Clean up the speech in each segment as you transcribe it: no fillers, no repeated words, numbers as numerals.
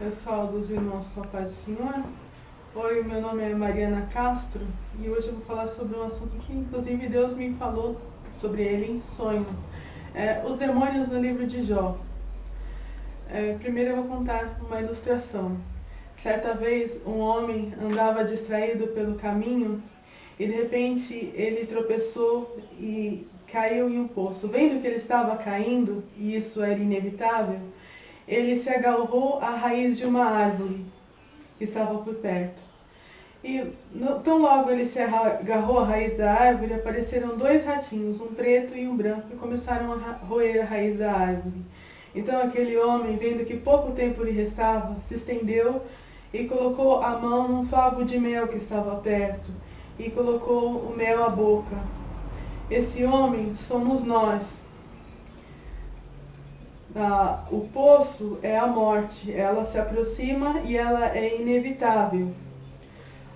Eu saúdo os irmãos com a paz do Senhor. Oi, meu nome é Mariana Castro e hoje eu vou falar sobre um assunto que inclusive Deus me falou sobre ele em sonho. Os demônios no livro de Jó. Primeiro eu vou contar uma ilustração. Certa vez um homem andava distraído pelo caminho e de repente ele tropeçou e caiu em um poço. Vendo que ele estava caindo, e isso era inevitável, ele se agarrou à raiz de uma árvore que estava por perto. E tão logo ele se agarrou à raiz da árvore, apareceram dois ratinhos, um preto e um branco, e começaram a roer a raiz da árvore. Então aquele homem, vendo que pouco tempo lhe restava, se estendeu e colocou a mão num favo de mel que estava perto, e colocou o mel à boca. Esse homem somos nós. O poço é a morte, ela se aproxima e ela é inevitável.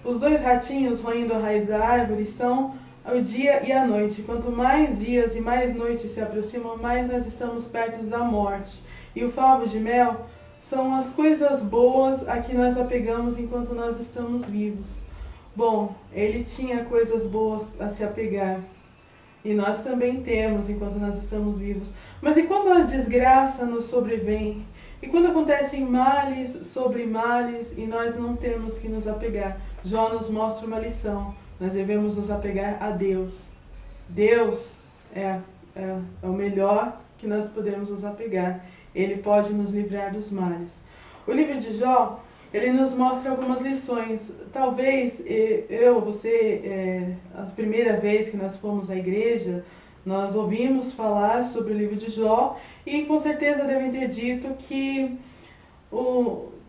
Os dois ratinhos roendo a raiz da árvore são o dia e a noite. Quanto mais dias e mais noites se aproximam, mais nós estamos perto da morte. E o favo de mel são as coisas boas a que nós apegamos enquanto nós estamos vivos. Bom, ele tinha coisas boas a se apegar. E nós também temos enquanto nós estamos vivos. Mas e quando a desgraça nos sobrevém? E quando acontecem males sobre males e nós não temos que nos apegar? Jó nos mostra uma lição. Nós devemos nos apegar a Deus. Deus é o melhor que nós podemos nos apegar. Ele pode nos livrar dos males. O livro de Jó, ele nos mostra algumas lições. Talvez a primeira vez que nós fomos à igreja, nós ouvimos falar sobre o livro de Jó e com certeza devem ter dito que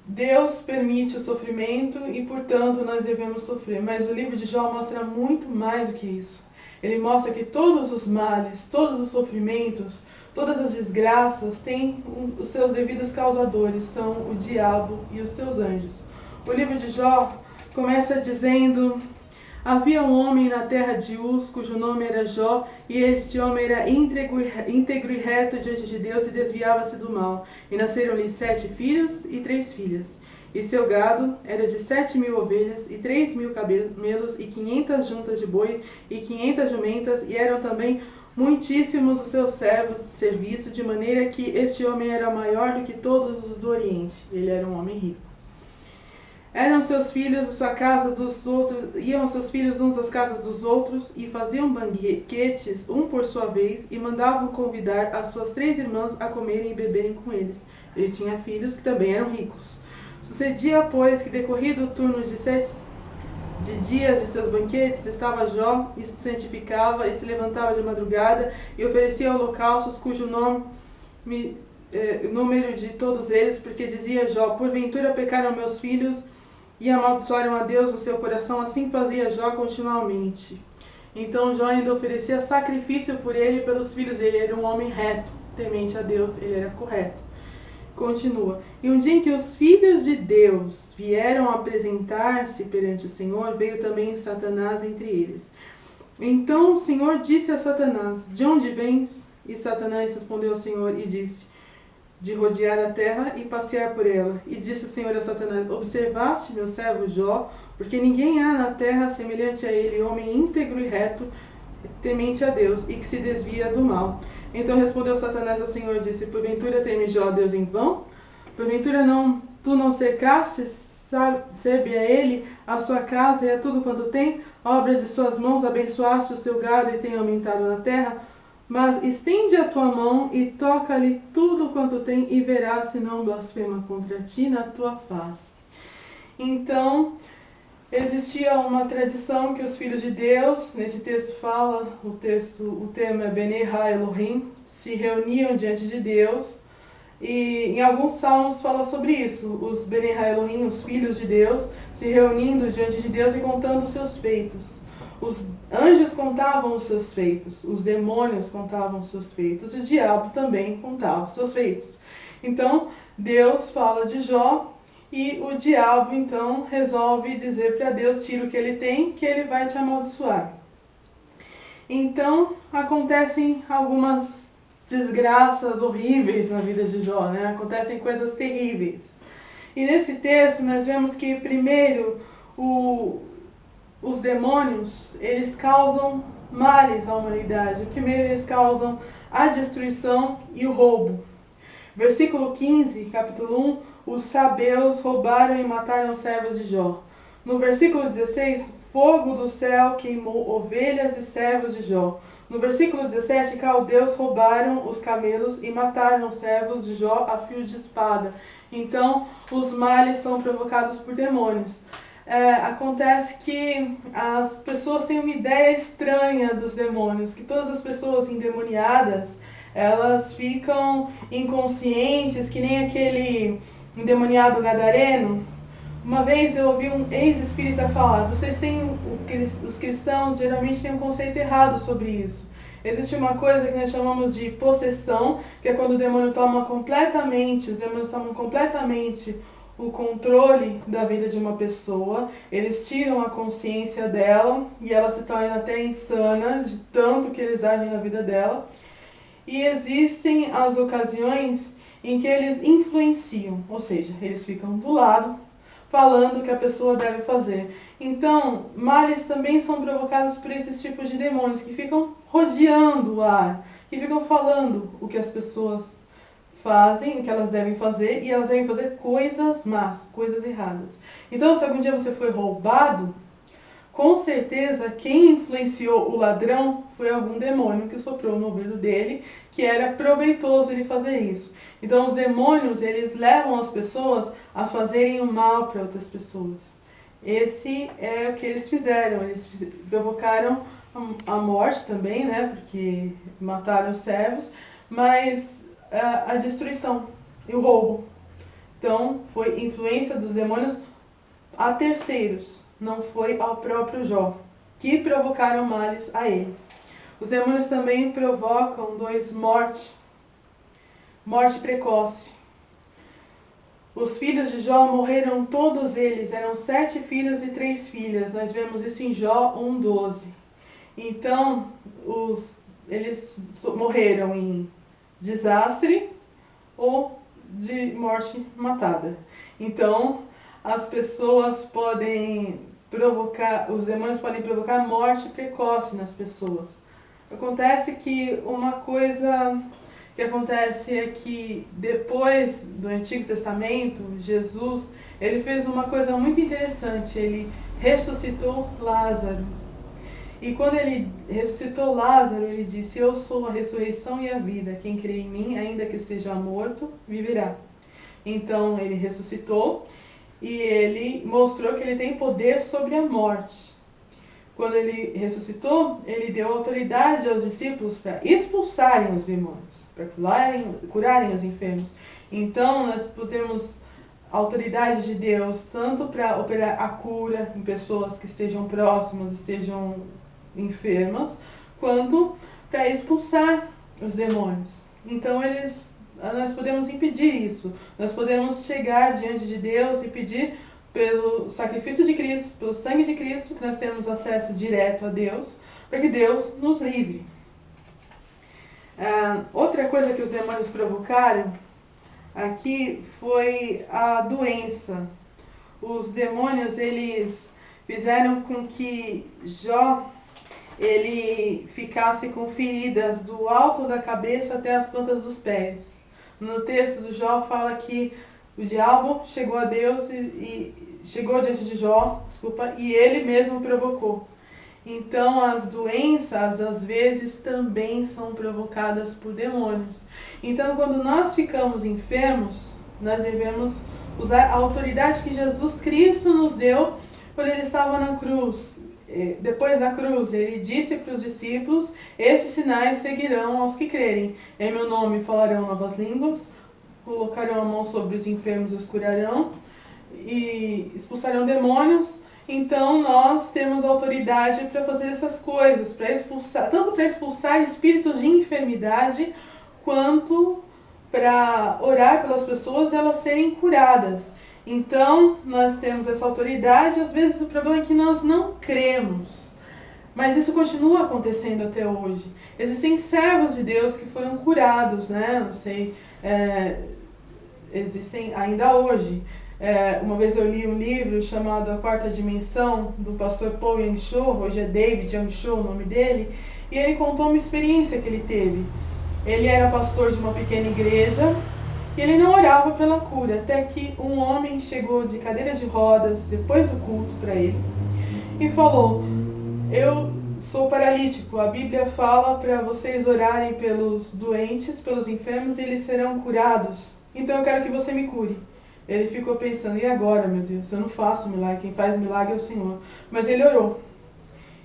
Deus permite o sofrimento e, portanto, nós devemos sofrer. Mas o livro de Jó mostra muito mais do que isso. Ele mostra que todos os males, todos os sofrimentos, todas as desgraças têm os seus devidos causadores, são o diabo e os seus anjos. O livro de Jó começa dizendo: havia um homem na terra de Uz, cujo nome era Jó, e este homem era íntegro e reto diante de Deus e desviava-se do mal. E nasceram-lhe 7 filhos e 3 filhas. E seu gado era de 7.000 ovelhas, e 3.000 camelos, e 500 juntas de boi, e 500 jumentas, e eram também muitíssimos os seus servos de serviço, de maneira que este homem era maior do que todos os do Oriente. Ele era um homem rico. Iam seus filhos uns às casas dos outros, e faziam banquetes, um por sua vez, e mandavam convidar as suas 3 irmãs a comerem e beberem com eles. Ele tinha filhos que também eram ricos. Sucedia, pois, que decorrido o turno de 7 dias de seus banquetes, estava Jó e se santificava e se levantava de madrugada e oferecia holocaustos, cujo número de todos eles, porque dizia Jó: porventura pecaram meus filhos e amaldiçoaram a Deus no seu coração. Assim fazia Jó continuamente. Então Jó ainda oferecia sacrifício por ele e pelos filhos dele. Ele era um homem reto, temente a Deus, ele era correto. Continua: e um dia em que os filhos de Deus vieram apresentar-se perante o Senhor, veio também Satanás entre eles. Então o Senhor disse a Satanás: de onde vens? E Satanás respondeu ao Senhor e disse: de rodear a terra e passear por ela. E disse o Senhor a Satanás: observaste meu servo Jó, porque ninguém há na terra semelhante a ele, homem íntegro e reto, temente a Deus, e que se desvia do mal. Então respondeu Satanás ao Senhor e disse: porventura teme Jó Deus em vão? Porventura tu não cercaste, sabe a ele, a sua casa e a tudo quanto tem, obra de suas mãos, abençoaste o seu gado e tem aumentado na terra? Mas estende a tua mão e toca-lhe tudo quanto tem, e verás se não blasfema contra ti na tua face. Então, existia uma tradição que os filhos de Deus, nesse texto fala, o termo é Bnei Ha-Elohim, se reuniam diante de Deus, e em alguns salmos fala sobre isso, os Bnei Ha-Elohim, os filhos de Deus, se reunindo diante de Deus e contando os seus feitos. Os anjos contavam os seus feitos, os demônios contavam os seus feitos, e o diabo também contava os seus feitos. Então, Deus fala de Jó, e o diabo, então, resolve dizer para Deus: tira o que ele tem, que ele vai te amaldiçoar. Então, acontecem algumas desgraças horríveis na vida de Jó, né? Acontecem coisas terríveis. E nesse texto nós vemos que primeiro os demônios, eles causam males à humanidade. Primeiro eles causam a destruição e o roubo. Versículo 15, capítulo 1, os sabeus roubaram e mataram os servos de Jó. No versículo 16, fogo do céu queimou ovelhas e servos de Jó. No versículo 17, caldeus roubaram os camelos e mataram os servos de Jó a fio de espada. Então, os males são provocados por demônios. Acontece que as pessoas têm uma ideia estranha dos demônios, que todas as pessoas endemoniadas, elas ficam inconscientes, que nem aquele endemoniado gadareno. Uma vez eu ouvi um ex-espírita falar, os cristãos geralmente têm um conceito errado sobre isso. Existe uma coisa que nós chamamos de possessão, que é quando o demônio toma completamente, os demônios tomam completamente o controle da vida de uma pessoa, eles tiram a consciência dela e ela se torna até insana de tanto que eles agem na vida dela. E existem as ocasiões em que eles influenciam, ou seja, eles ficam do lado falando o que a pessoa deve fazer. Então, males também são provocados por esses tipos de demônios que ficam rodeando o ar, que ficam falando o que as pessoas fazem, o que elas devem fazer, e elas devem fazer coisas más, coisas erradas. Então, se algum dia você foi roubado, com certeza quem influenciou o ladrão foi algum demônio que soprou no ouvido dele, que era proveitoso ele fazer isso. Então, os demônios, eles levam as pessoas a fazerem o mal para outras pessoas. Esse é o que eles fizeram. Eles provocaram a morte também, né? Porque mataram os servos, mas a destruição e o roubo. Então, foi influência dos demônios a terceiros, não foi ao próprio Jó, que provocaram males a ele. Os demônios também provocam morte precoce. Os filhos de Jó morreram todos eles, eram 7 filhos e 3 filhas. Nós vemos isso em Jó 1:12. Então, eles morreram em desastre ou de morte matada. Então, as pessoas podem provocar, os demônios podem provocar morte precoce nas pessoas. Acontece que uma coisa que acontece é que depois do Antigo Testamento, Jesus, ele fez uma coisa muito interessante, ele ressuscitou Lázaro. E quando ele ressuscitou Lázaro, ele disse, eu sou a ressurreição e a vida, quem crê em mim, ainda que esteja morto, viverá. Então ele ressuscitou e ele mostrou que ele tem poder sobre a morte. Quando ele ressuscitou, ele deu autoridade aos discípulos para expulsarem os demônios, para curarem os enfermos. Então nós temos autoridade de Deus tanto para operar a cura em pessoas que estejam próximas, estejam enfermas, quanto para expulsar os demônios. Então nós podemos impedir isso. Nós podemos chegar diante de Deus e pedir pelo sacrifício de Cristo, pelo sangue de Cristo, que nós temos acesso direto a Deus, para que Deus nos livre. Outra coisa que os demônios provocaram aqui foi a doença. Os demônios, eles fizeram com que Jó ele ficasse com feridas do alto da cabeça até as plantas dos pés. No texto do Jó fala que o diabo chegou a Deus e chegou diante de Jó, e ele mesmo provocou. Então as doenças às vezes também são provocadas por demônios. Então quando nós ficamos enfermos, nós devemos usar a autoridade que Jesus Cristo nos deu quando ele estava na cruz. Depois da cruz, ele disse para os discípulos, estes sinais seguirão aos que crerem. Em meu nome falarão novas línguas, colocarão a mão sobre os enfermos e os curarão, e expulsarão demônios. Então nós temos autoridade para fazer essas coisas, para expulsar, tanto para expulsar espíritos de enfermidade, quanto para orar pelas pessoas e elas serem curadas. Então, nós temos essa autoridade, às vezes o problema é que nós não cremos, mas isso continua acontecendo até hoje. Existem servos de Deus que foram curados, né? Não sei, existem ainda hoje. Uma vez eu li um livro chamado A Quarta Dimensão, do pastor Paul Yang-Cho, hoje é David Yang-Cho o nome dele, e ele contou uma experiência que ele teve. Ele era pastor de uma pequena igreja e ele não orava pela cura, até que um homem chegou de cadeira de rodas depois do culto para ele e falou: eu sou paralítico, a Bíblia fala para vocês orarem pelos doentes, pelos enfermos, e eles serão curados, então eu quero que você me cure. Ele ficou pensando: e agora, meu Deus, eu não faço milagre, quem faz milagre é o Senhor. Mas ele orou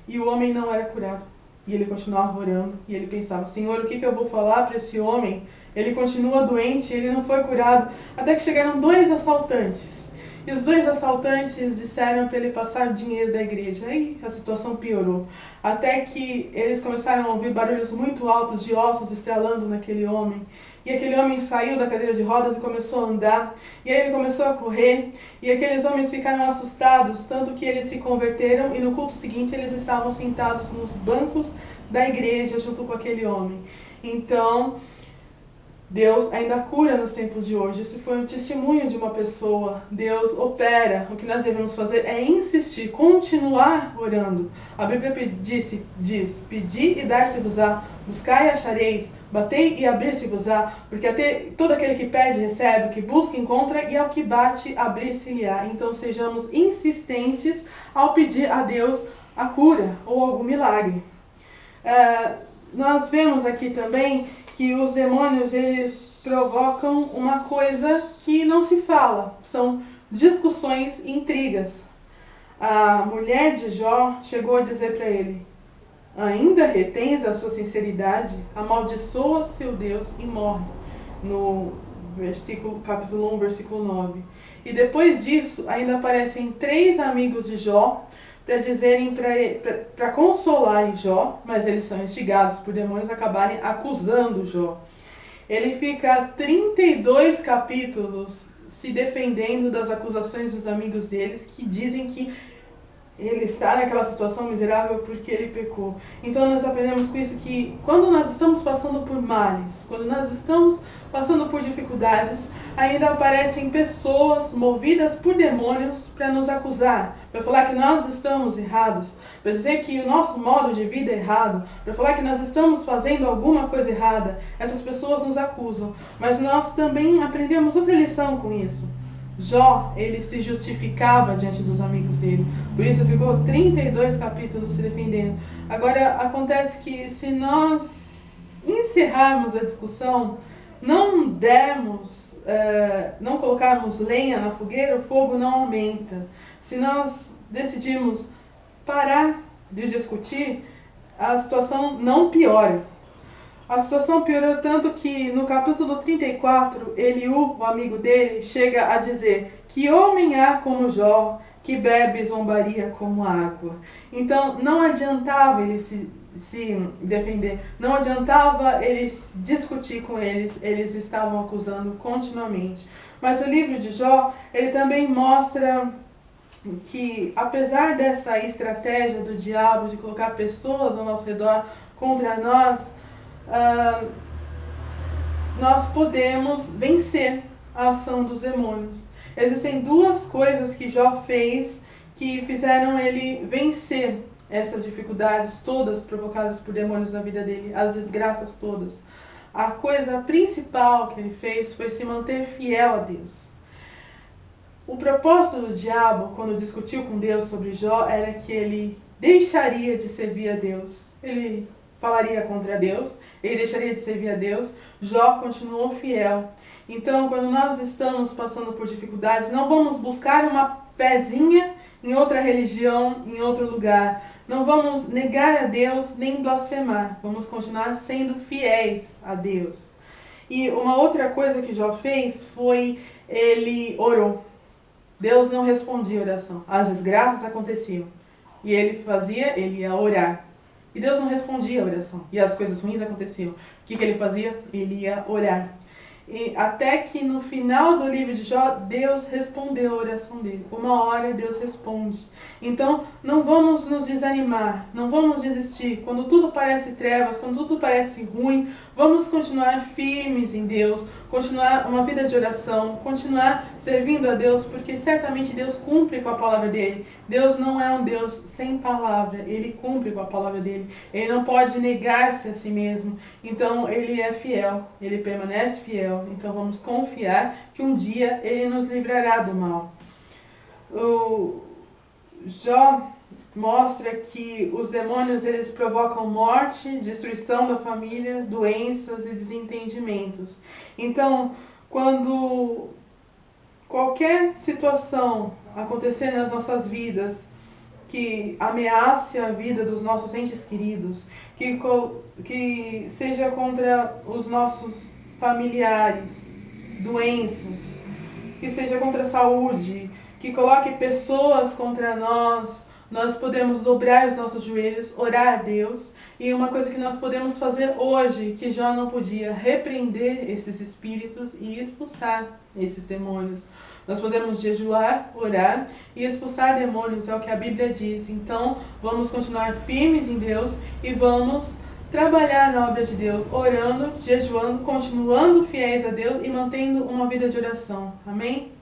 e o homem não era curado. E ele continuava orando e ele pensava: Senhor, o que eu vou falar para esse homem? Ele continua doente, ele não foi curado. Até que chegaram 2 assaltantes. E os 2 assaltantes disseram para ele passar o dinheiro da igreja. Aí a situação piorou. Até que eles começaram a ouvir barulhos muito altos de ossos estralando naquele homem. E aquele homem saiu da cadeira de rodas e começou a andar. E aí ele começou a correr. E aqueles homens ficaram assustados, tanto que eles se converteram. E no culto seguinte eles estavam sentados nos bancos da igreja junto com aquele homem. Então, Deus ainda cura nos tempos de hoje. Esse foi um testemunho de uma pessoa. Deus opera. O que nós devemos fazer é insistir, continuar orando. A Bíblia diz: pedi e dar-se-vos-á, buscai e achareis, batei e abrir-se-vos-á, porque até todo aquele que pede recebe, o que busca encontra, e ao que bate abrir-se-lhe-á. Então sejamos insistentes ao pedir a Deus a cura ou algum milagre. Nós vemos aqui também que os demônios, eles provocam uma coisa que não se fala, são discussões e intrigas. A mulher de Jó chegou a dizer para ele: ainda retens a sua sinceridade? Amaldiçoa seu Deus e morre. No capítulo 1, versículo 9. E depois disso, ainda aparecem 3 amigos de Jó para dizerem para consolarem Jó, mas eles são instigados por demônios a acabarem acusando Jó. Ele fica 32 capítulos se defendendo das acusações dos amigos deles, que dizem que ele está naquela situação miserável porque ele pecou. Então nós aprendemos com isso que quando nós estamos passando por males, quando nós estamos passando por dificuldades, ainda aparecem pessoas movidas por demônios para nos acusar, para falar que nós estamos errados, para dizer que o nosso modo de vida é errado, para falar que nós estamos fazendo alguma coisa errada. Essas pessoas nos acusam, mas nós também aprendemos outra lição com isso. Jó, ele se justificava diante dos amigos dele, por isso ficou 32 capítulos se defendendo. Agora, acontece que se nós encerrarmos a discussão, não colocarmos lenha na fogueira, o fogo não aumenta. Se nós decidirmos parar de discutir, a situação não piora. A situação piorou tanto que no capítulo 34, Eliú, o amigo dele, chega a dizer: que homem há como Jó, que bebe e zombaria como água. Então não adiantava ele se defender, não adiantava ele discutir com eles estavam acusando continuamente. Mas o livro de Jó, ele também mostra que apesar dessa estratégia do diabo de colocar pessoas ao nosso redor contra nós, nós podemos vencer a ação dos demônios. Existem 2 coisas que Jó fez que fizeram ele vencer essas dificuldades todas provocadas por demônios na vida dele, as desgraças todas. A coisa principal que ele fez foi se manter fiel a Deus. O propósito do diabo, quando discutiu com Deus sobre Jó, era que ele deixaria de servir a Deus. Ele falaria contra Deus, ele deixaria de servir a Deus. Jó continuou fiel. Então, quando nós estamos passando por dificuldades, não vamos buscar uma pezinha em outra religião, em outro lugar. Não vamos negar a Deus nem blasfemar. Vamos continuar sendo fiéis a Deus. E uma outra coisa que Jó fez foi, ele orou. Deus não respondia a oração. As desgraças aconteciam. E ele ia orar. E Deus não respondia a oração. E as coisas ruins aconteciam. O que ele fazia? Ele ia orar. E até que no final do livro de Jó, Deus respondeu a oração dele. Uma hora Deus responde. Então, não vamos nos desanimar, não vamos desistir. Quando tudo parece trevas, quando tudo parece ruim, vamos continuar firmes em Deus, continuar uma vida de oração, continuar servindo a Deus, porque certamente Deus cumpre com a palavra dele. Deus não é um Deus sem palavra, ele cumpre com a palavra dele. Ele não pode negar-se a si mesmo, então ele é fiel, ele permanece fiel. Então vamos confiar que um dia ele nos livrará do mal. O Jó mostra que os demônios eles provocam morte, destruição da família, doenças e desentendimentos. Então, quando qualquer situação acontecer nas nossas vidas que ameace a vida dos nossos entes queridos, que seja contra os nossos familiares, doenças, que seja contra a saúde, que coloque pessoas contra nós podemos dobrar os nossos joelhos, orar a Deus. E uma coisa que nós podemos fazer hoje, que Jó não podia, repreender esses espíritos e expulsar esses demônios. Nós podemos jejuar, orar e expulsar demônios, é o que a Bíblia diz. Então, vamos continuar firmes em Deus e vamos trabalhar na obra de Deus, orando, jejuando, continuando fiéis a Deus e mantendo uma vida de oração. Amém?